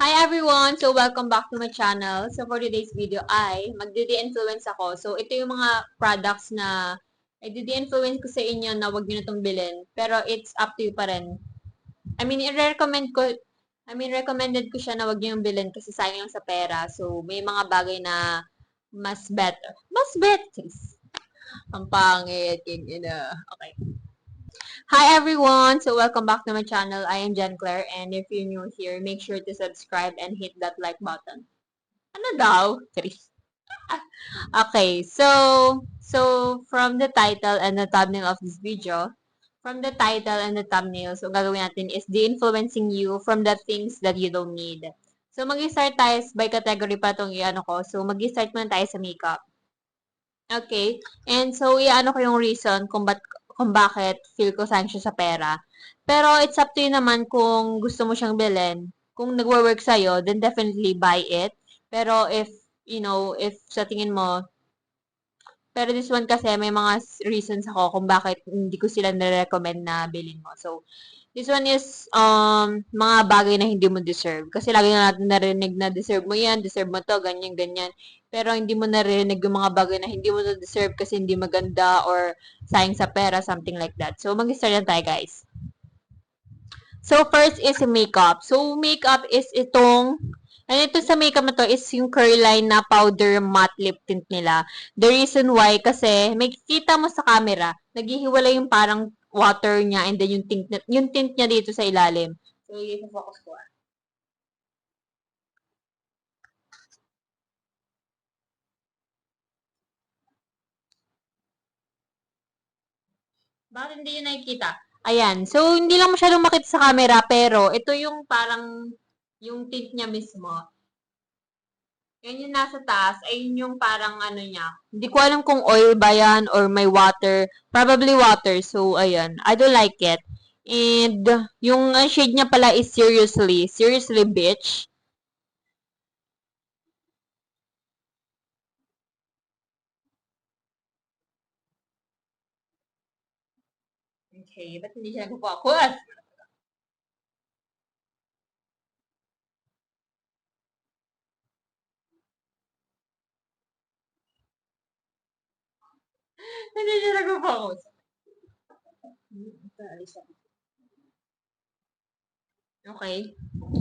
Hi everyone! So welcome back to my channel. So for today's video ay magdi-influence ako. So ito yung mga products na i-influence ko sa inyo na wag niyo na itong bilhin. Pero it's up to you pa rin. Recommended ko siya na wag niyo yung bilhin kasi sayang lang sa pera. So may mga bagay na mas better. Mas better! Ang pangit. Yun. Okay. Hi everyone! So welcome back to my channel. I am Jen Claire and if you're new here, make sure to subscribe and hit that like button. Ano daw? Chris. Okay, so from the title and the thumbnail of this video, from the title and the thumbnail, so gagawin natin is de-influencing you from the things that you don't need. So mag-start tayo by category pa itong i-ano ko. So mag-start muna tayo sa makeup. Okay. And so, iano ko yung reason kung bakit feel ko anxious sa pera. Pero it's up to you naman kung gusto mo siyang bilhin. Kung nagwo-work sa'yo, then definitely buy it. Pero if sa tingin mo, pero this one kasi may mga reasons ako kung bakit hindi ko sila na-recommend na bilhin mo. So, this one is mga bagay na hindi mo deserve. Kasi lagi na natin narinig na deserve mo yan, deserve mo to, ganyan, ganyan. Pero hindi mo narinig yung mga bagay na hindi mo na deserve kasi hindi maganda or sayang sa pera, something like that. So, mag-start na tayo, guys. So, first is makeup. So, makeup is itong and ito sa makeup na to is yung Curline na powder matte lip tint nila. The reason why, kasi may kita mo sa camera, naghihiwalay yung parang water niya and then yung tint niya dito sa ilalim. So, i-focus ko. Bakit hindi yun nakikita? Ayan. So, hindi lang masyadong makita sa camera, pero ito yung parang yung tint niya mismo. Yan yung nasa taas, ay yun yung parang ano niya. Hindi ko alam kung oil ba yan or may water. Probably water. So, ayan. I don't like it. And, yung shade niya pala is Seriously. Seriously, bitch. Okay, ba't hindi siya nag-focus? Hindi siya nag-focus. Okay.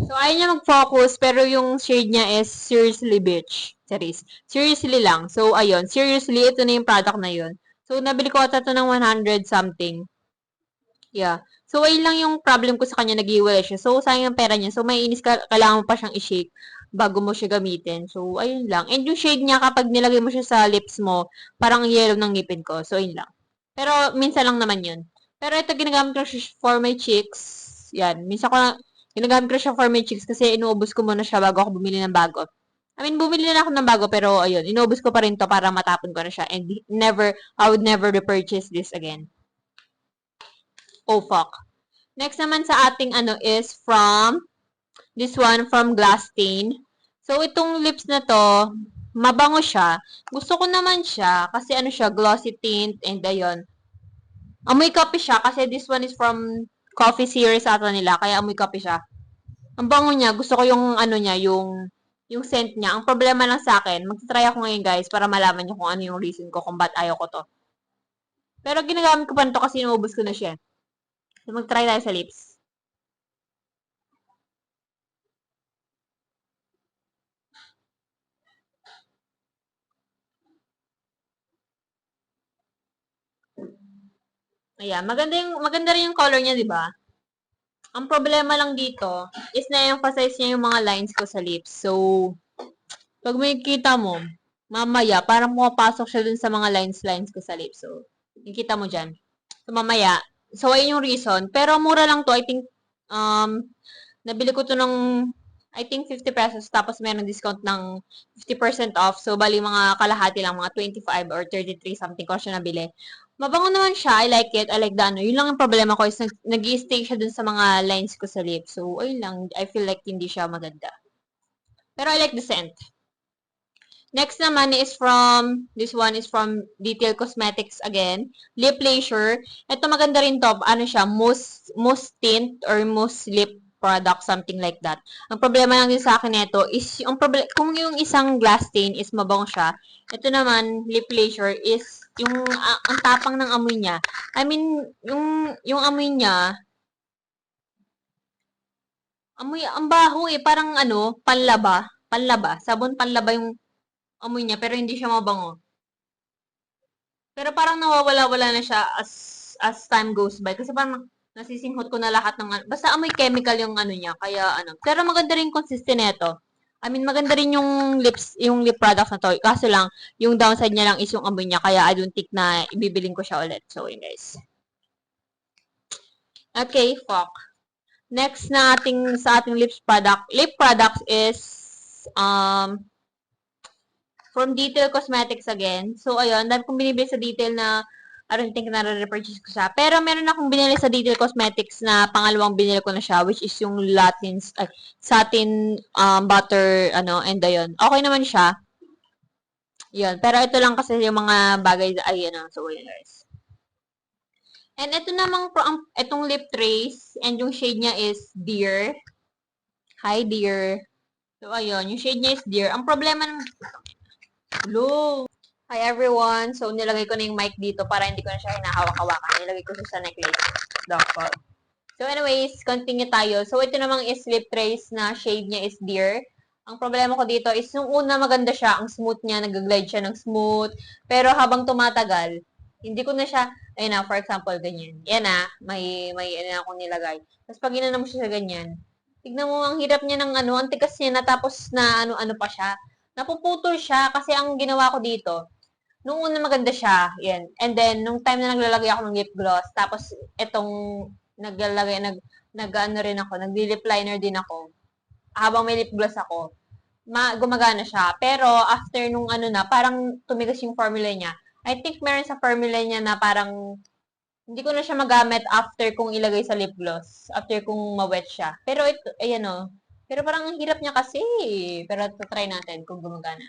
So, ayaw niya mag-focus, pero yung shade niya is Seriously, bitch. Charis. Seriously lang. So, ayun. Seriously, ito na yung product na yun. So, nabili ko ata ito ng 100 something. Yeah. So, ayun lang yung problem ko sa kanya, nag-iwalay siya. So, sayang ang pera niya. So, may inis ka, kailangan mo pa siyang i-shake bago mo siya gamitin. So, ayun lang. And yung shade niya, kapag nilagay mo siya sa lips mo, parang yellow ng ngipin ko. So, ayun lang. Pero, minsan lang naman yun. Pero ito, ginagamit ko siya for my cheeks. Yan. Minsan ko na, ginagamit ko siya for my cheeks kasi inuubos ko muna siya bago ako bumili ng bago. I mean, bumili na ako ng bago, pero ayun, inuubos ko pa rin to para matapon ko na siya. And I would never repurchase this again. Oh, fuck. Next naman sa ating ano is this one from Glasstain. So, itong lips na to, mabango siya. Gusto ko naman siya kasi ano siya, glossy tint and ayun. Amoy kape siya kasi this one is from coffee series ata nila, kaya amoy kape siya. Ang bango niya, gusto ko yung ano niya, yung scent niya. Ang problema lang sa akin, magta-try ako ngayon guys para malaman niyo kung ano yung reason ko kung ba't ayaw ko to. Pero ginagamit ko pa nito kasi inubos ko na siya. So, mag-try tayo sa lips. Ayan, maganda rin yung color niya, 'di ba? Ang problema lang dito is na-emphasize niya yung mga lines ko sa lips. So, pag makikita mo, mamaya, parang pumapasok siya dun sa mga lines ko sa lips. So, nakikita mo dyan. So, mamaya, so, ayun yung reason. Pero, mura lang to. I think, nabili ko to ng, I think, 50 pesos. Tapos, meron discount ng 50% off. So, bali mga kalahati lang, mga 25 or 33 something ko siya nabili. Mabango naman siya. I like it. I like the ano. Yun lang yung problema ko is nag-i-stay siya dun sa mga lines ko sa lips. So, ayun lang. I feel like hindi siya maganda. Pero I like the scent. Next naman is this one is from Detail Cosmetics again. Lip Leisure. Ito maganda rin to. Ano siya? Mousse tint or mousse lip product, something like that. Ang problema lang din sa akin nito is, kung yung isang glass stain is mabango siya, ito naman, lip laser is, ang tapang ng amoy niya. I mean, yung amoy niya, amoy, ang baho eh, parang panlaba, sabon panlaba yung amoy niya, pero hindi siya mabango. Pero parang nawawala-wala na siya as time goes by. Kasi parang nasisinghot ko na lahat ng, basta amoy chemical yung ano niya, kaya ano. Pero maganda rin consistent nito. I mean, maganda rin yung lip products na to. Kaso lang, yung downside niya lang is yung amoy niya, kaya I don't think na ibibiling ko siya ulit. So, yun guys. Okay, fuck. Next na sa ating lip products is, from Detail Cosmetics again. So, ayun, dami kong binibili sa Detail na I don't think na-repurchase ko siya. Pero meron akong binili sa Detail Cosmetics na pangalawang binili ko na siya, which is yung satin butter, and ayun. Okay naman siya. Yun. Pero ito lang kasi yung mga bagay, so yun guys. And ito namang, itong lip trace, and yung shade niya is Dear. Hi, Dear. So, ayun, yung shade niya is Dear. Ang problema ng, hello. Hi everyone! So, nilagay ko na yung mic dito para hindi ko na siya hinahawak-hawakan. Nilagay ko siya sa necklace. Dog. So, anyways, continue tayo. So, ito namang is lip trace na shade niya is Dear. Ang problema ko dito is, nung una maganda siya, ang smooth niya, nag-glide siya ng smooth. Pero habang tumatagal, hindi ko na siya, ayun na, for example, ganyan. Yan na, may akong nilagay. Tapos, pag inano mo siya sa ganyan, tignan mo, ang hirap niya ng ang tigas niya na tapos na ano-ano pa siya. Napuputol siya kasi ang ginawa ko dito, nung una maganda siya, yan. And then, nung time na naglalagay ako ng lip gloss, tapos itong nag-ano rin ako, nag-lip liner din ako, habang may lip gloss ako, gumagana siya. Pero, after nung parang tumigas yung formula niya. I think meron sa formula niya na parang, hindi ko na siya magamit after kung ilagay sa lip gloss. After kung ma-wet siya. Pero ito, ayan o. Pero parang ang hirap niya kasi. Pero try natin kung gumagana.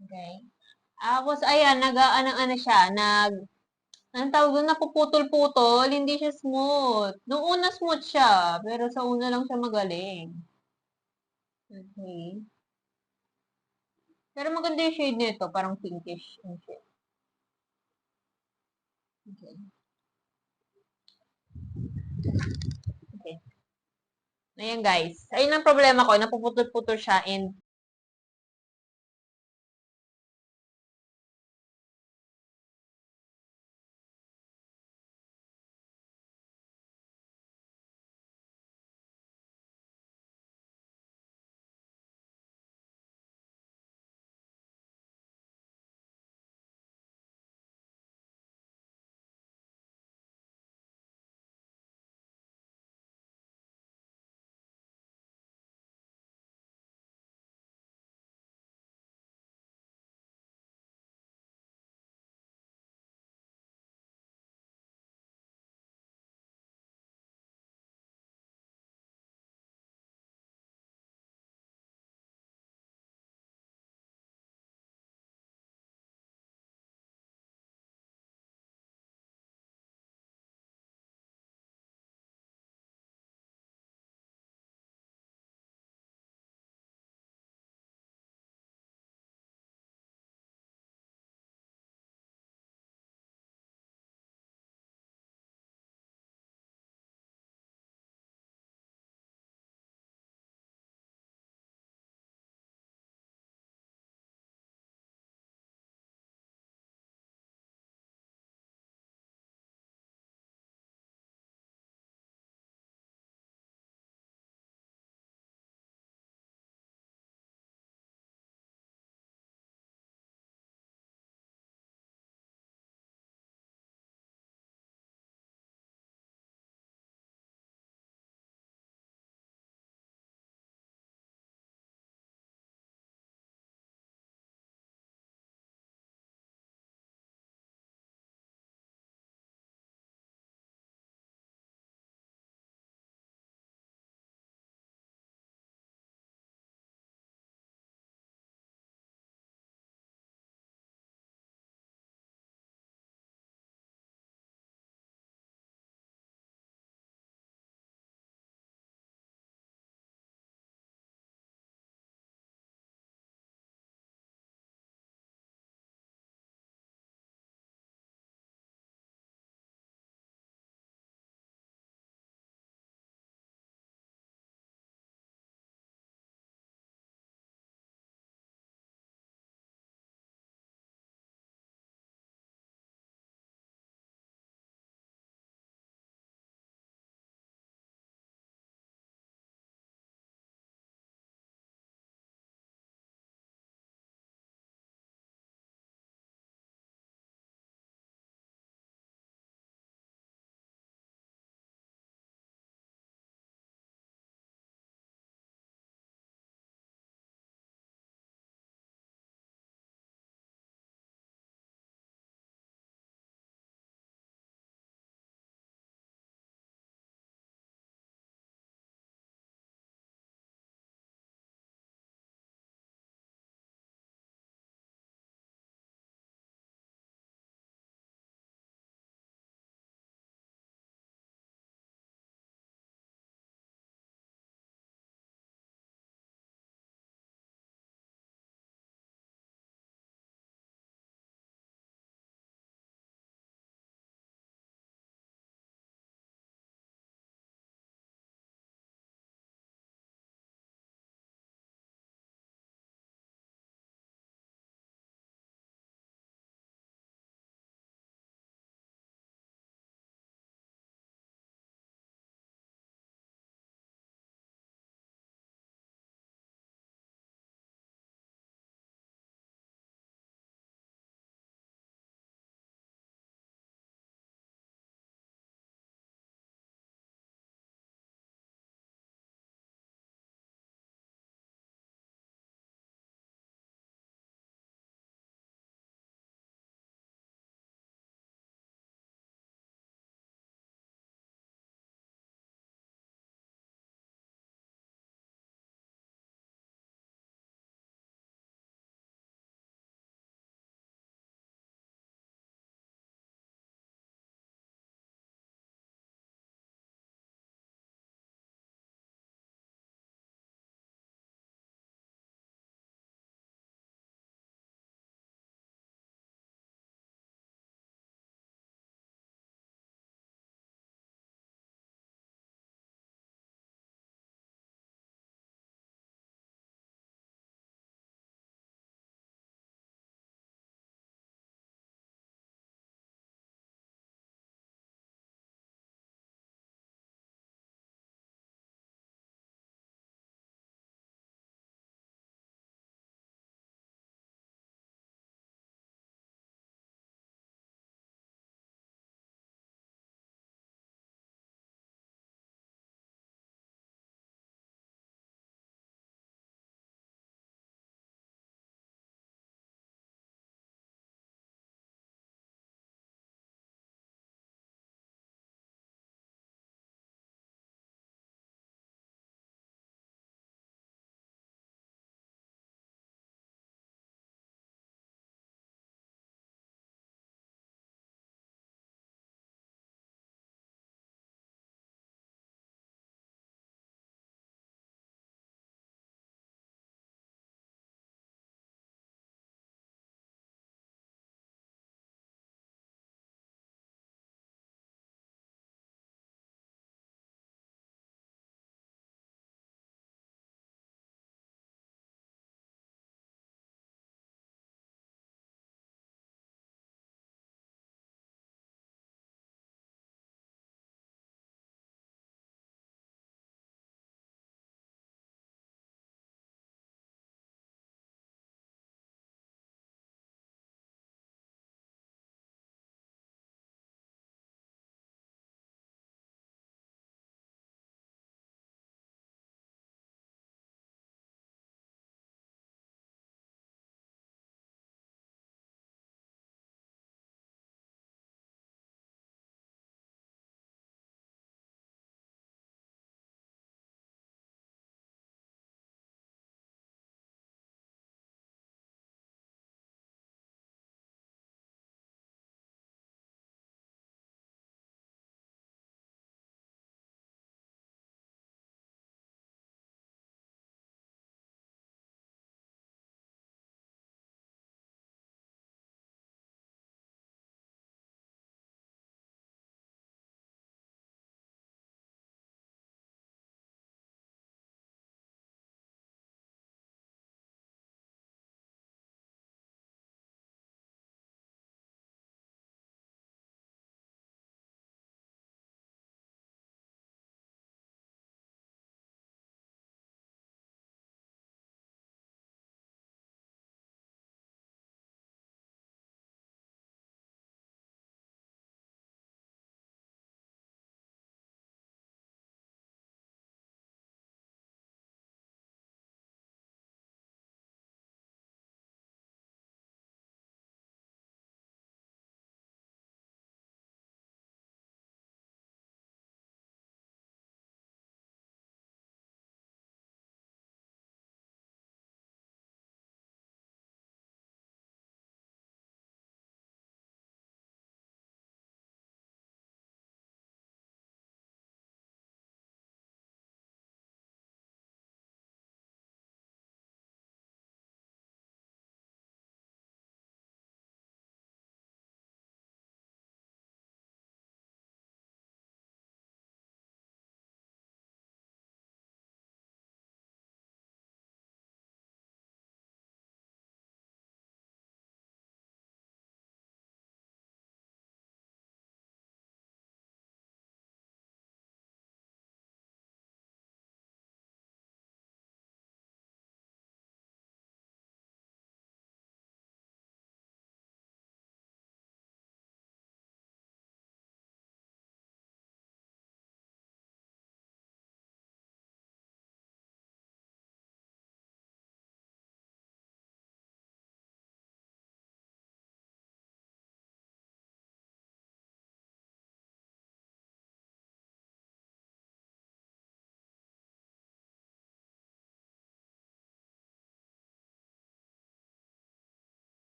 Okay. Tapos, ayan, anong tawag doon, napuputol-putol, hindi siya smooth. Nung una smooth siya, pero sa una lang siya magaling. Okay. Pero maganda yung shade nito, parang pinkish yung shade. Okay. Okay. Ayan guys. Ayun ang problema ko, napuputol-putol siya and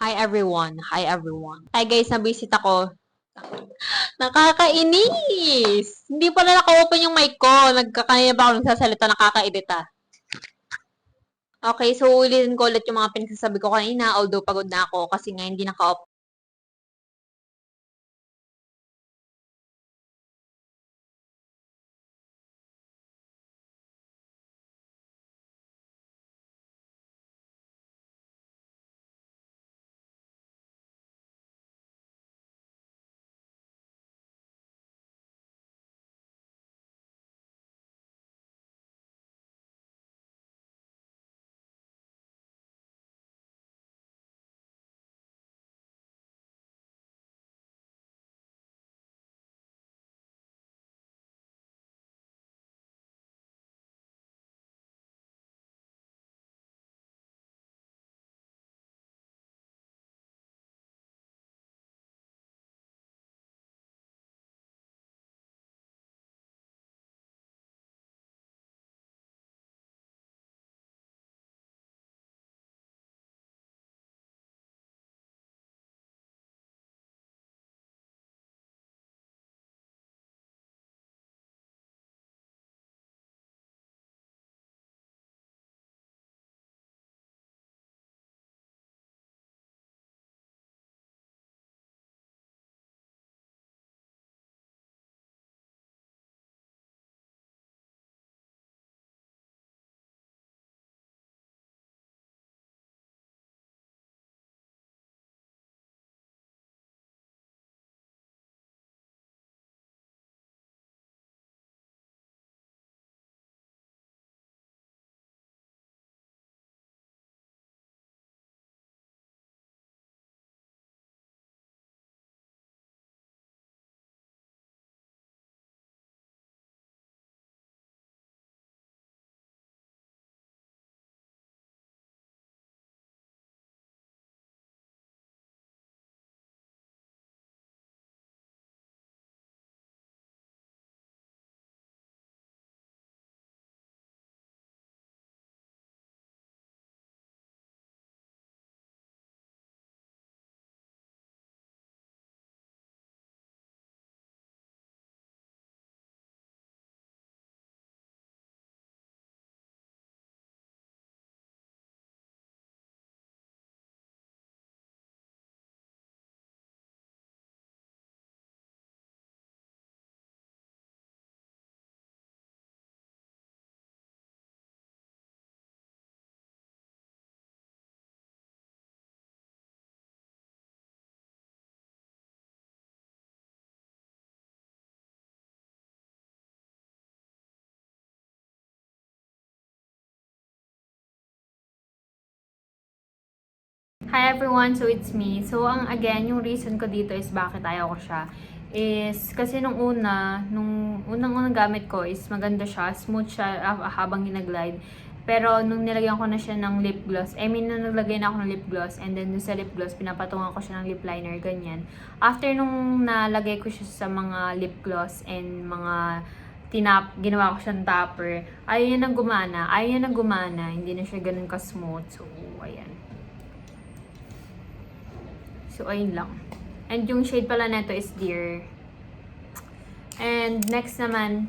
Hi everyone. Hi everyone. Hi guys, nabisit ako. Nakakainis! Hindi pala naka-open yung mic ko. Nagkakanina pa ako nagsasalita, nakakairita. Okay, so ulitin ko ulit yung mga pinagsasabi ko kanina, although pagod na ako kasi nga hindi naka-open. Hi everyone! So it's me. So again, yung reason ko dito is bakit ayaw ko siya is kasi nung unang gamit ko is maganda siya, smooth siya habang ginaglide. Pero nung nilagyan ko na siya ng lip gloss, nung naglagay na ako ng lip gloss and then sa lip gloss, pinapatungan ko siya ng lip liner, ganyan. After nung nalagay ko siya sa mga lip gloss and mga ginawa ko siyang topper, ayaw niya nang gumana, hindi na siya ganun ka-smooth. So, ayan. So, ayun lang. And yung shade pala nito is Dear. And next naman,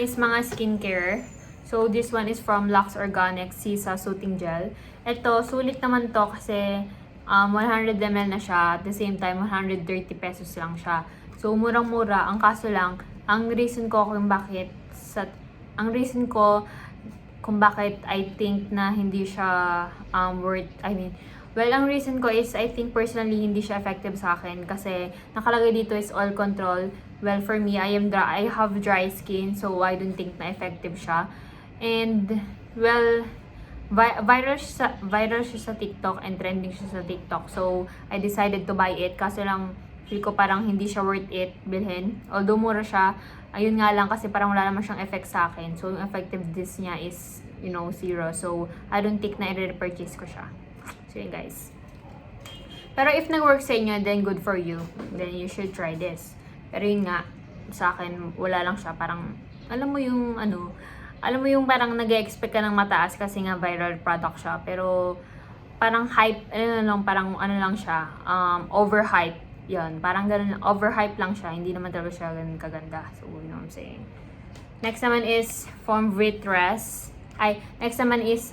is mga skincare. So, this one is from Lux Organic Sisa Soothing Gel. Ito, sulit naman to kasi 100 ml na siya. At the same time, 130 pesos lang siya. So, murang-mura. Ang kaso lang, ang reason ko kung bakit I think na hindi siya ang reason ko is I think personally hindi siya effective sa akin kasi nakalagay dito is oil control. Well, for me, I have dry skin, so I don't think na effective siya. And well, viral siya sa TikTok and trending siya sa TikTok. So, I decided to buy it kasi lang feel ko parang hindi siya worth it bilhin. Although mura siya, ayun nga lang kasi parang wala naman siyang effect sa akin. So, yung effectiveness niya is, zero. So, I don't think na i-repurchase ko siya. So, yun guys. Pero if nag-work sa inyo, then good for you. Then you should try this. Pero yun nga, sa akin, wala lang siya. Parang, alam mo yung ano, alam mo yung parang nag-expect ka ng mataas kasi nga viral product siya. Pero, parang hype, parang ano lang siya, overhype. Yun, parang ganun, overhype lang siya. Hindi naman talaga siya ganun kaganda. So, you know what I'm saying. Next naman is from Vitress. Next naman is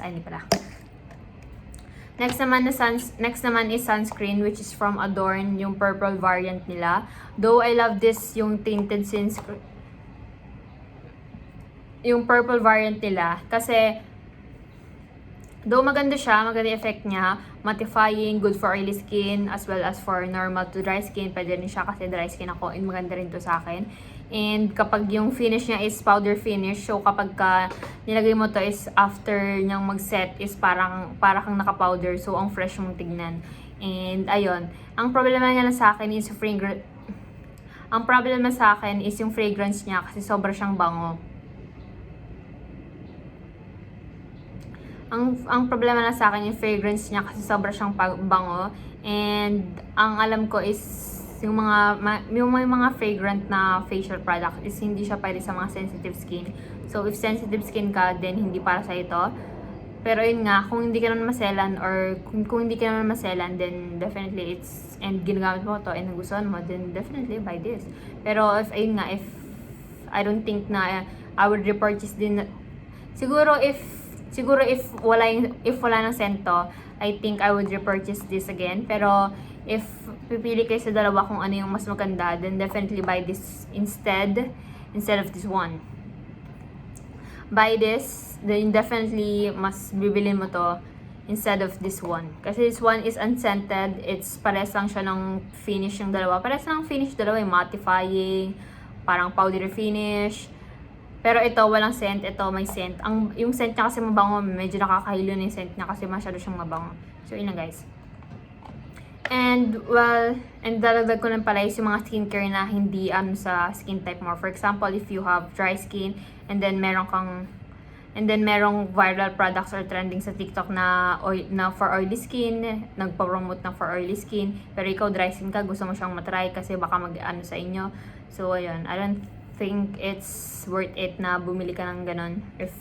sunscreen, which is from Adorn, yung purple variant nila. Though I love this, yung tinted sunscreen, yung purple variant nila, kasi though maganda siya, maganda yung effect niya, mattifying, good for oily skin, as well as for normal to dry skin. Pwede rin siya kasi dry skin ako, and maganda rin to sa akin. And kapag yung finish niya is powder finish, so kapag nilagay mo to is after niyang mag-set is para kang naka-powder, so ang fresh mong tignan. And ayun, ang problema niya lang sa akin is yung fragrance niya kasi sobra siyang bango. Ang problema na sa akin yung fragrance niya kasi sobra siyang bango, and ang alam ko is yung mga fragrant na facial product is hindi siya pwede sa mga sensitive skin. So if sensitive skin ka, then hindi para sa ito. Pero yun nga, kung hindi ka naman maselan, or kung hindi ka naman maselan, then definitely and ginagamit mo to and nagustuhan mo, then definitely buy this. Pero if I don't think na I would repurchase din. Siguro if wala ng sento, I think I would repurchase this again. Pero if pipili kayo sa dalawa kung ano yung mas maganda, then definitely buy this instead of this one. Buy this, then definitely mas bibilin mo to instead of this one. Kasi this one is unscented. It's pares lang siya ng finish yung dalawa. Pares lang finish dalawa, yung mattifying, parang powdery finish. Pero ito, walang scent. Ito, may scent. Yung scent niya kasi mabango. Medyo nakakahilo na yung scent niya kasi masyado siyang mabango. So, yun lang guys. And dadagdag ko lang pala is yung mga skincare na hindi sa skin type mo. For example, if you have dry skin, and then merong viral products or trending sa TikTok na for oily skin, nagpa-promote na for oily skin, pero ikaw dry skin ka, gusto mo siyang matry kasi baka mag-ano sa inyo. So, ayun. I don't think it's worth it na bumili ka ng ganon if